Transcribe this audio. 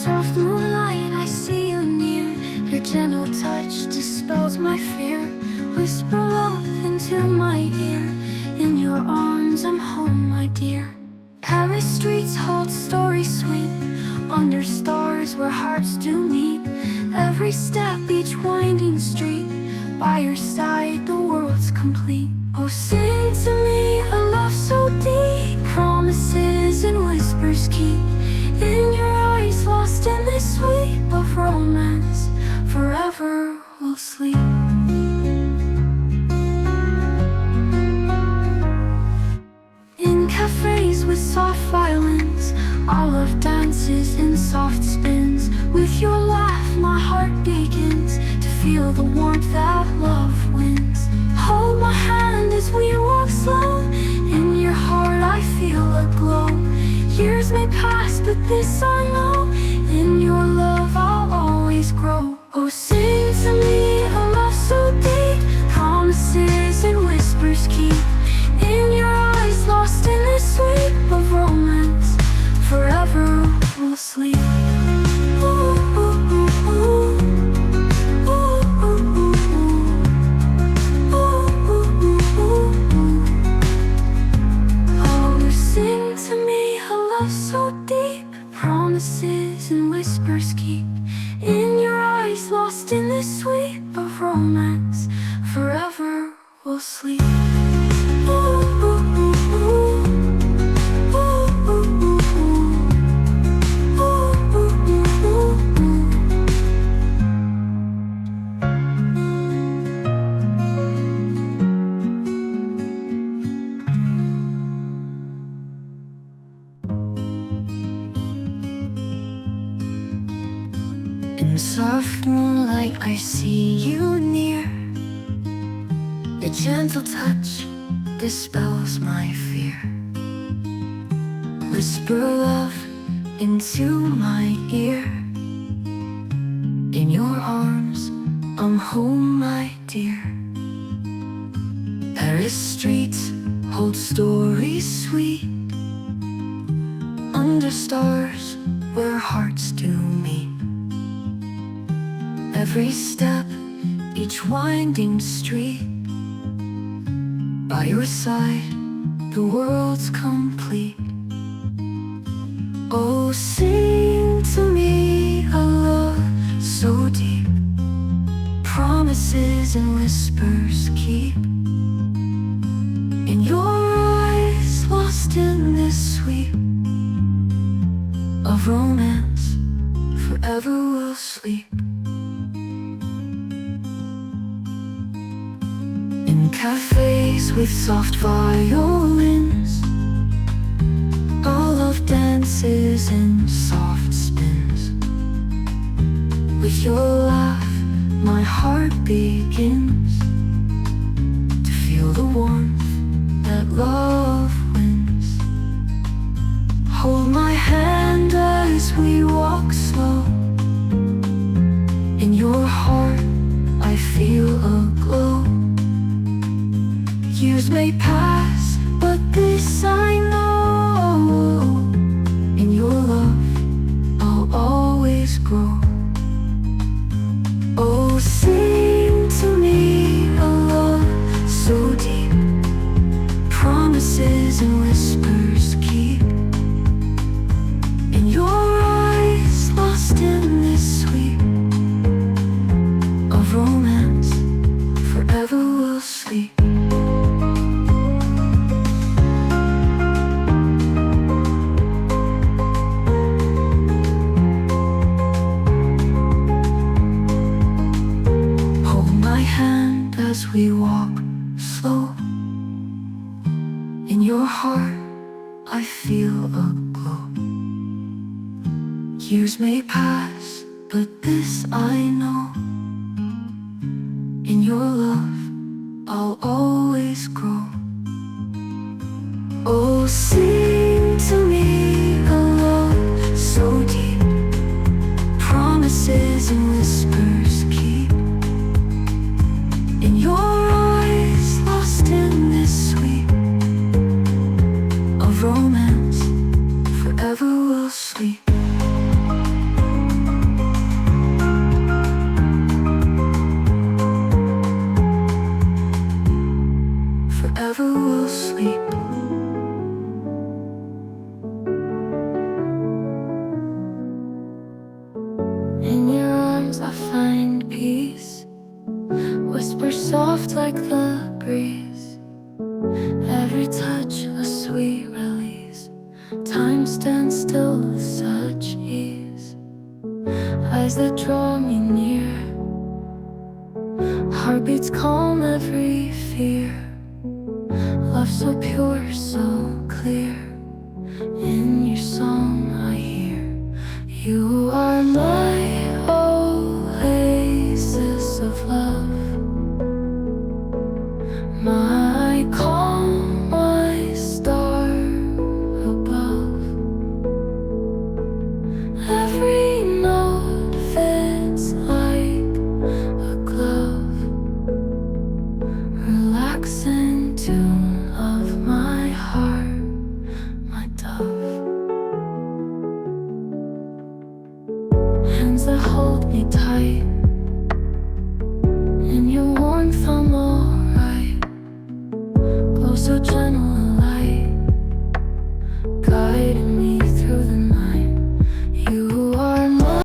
soft moonlight, I see you near. Your gentle touch dispels my fear. Whisper love into my ear. In your arms I'm home, my dear. Paris streets hold stories sweet, under stars where hearts do meet. Every step, each winding street, by your side the world's complete. Oh, sing to me a love so deep, promises and whispers keep. In your eyes, lost in this sweep of romance, forever we'll sleep. In cafes with soft violins, olive dances in soft spins. With your laugh my heart begins to feel the warmth that love wins. Hold my hand as we walk slow. In your heart I feel a glow. Years may pass, but this I know, in your love I'll always grow. Oh, sing to me a love so deep, promises and whispers keep. In your eyes, lost in this sweep of romance, forever we'll sleep. So deep, promises and whispers keep. In your eyes, lost in this sweep of romance, forever we'll sleep. In soft moonlight I see you near. Your gentle touch dispels my fear. Whisper love into my ear. In your arms I'm home, my dear. Paris streets hold stories sweet, under stars where hearts do meet. Every step, each winding street, by your side the world's complete. Oh, sing to me a love so deep, promises and whispers keep. In your eyes, lost in this sweep of romance, forever we'll sleep. In cafes with soft violins, olive dances and soft spins. With your laugh my heart begins to feel the warmth that love wins. Hold my hand as we walk slow. In your heart I feel a glow. Years may pass, but this I know, in your love I'll always grow. Oh, sing to me a love so deep, promises and whispers keep. In your eyes, lost in this sweep of romance, forever we'll sleep. As we walk slow, in your heart I feel a glow. Years may pass, but this I know, in your love I'll always grow. Oh, sing to me a love so deep, promises and whispers keep. In your eyes, lost in this sweep of romance, forever we'll sleep. eyes that draw me near, heartbeats calm every fear. Love so pure, so clear. In your song I hear, you are my oasis of love, my calm, my star above. Every note fits like a glove, relaxing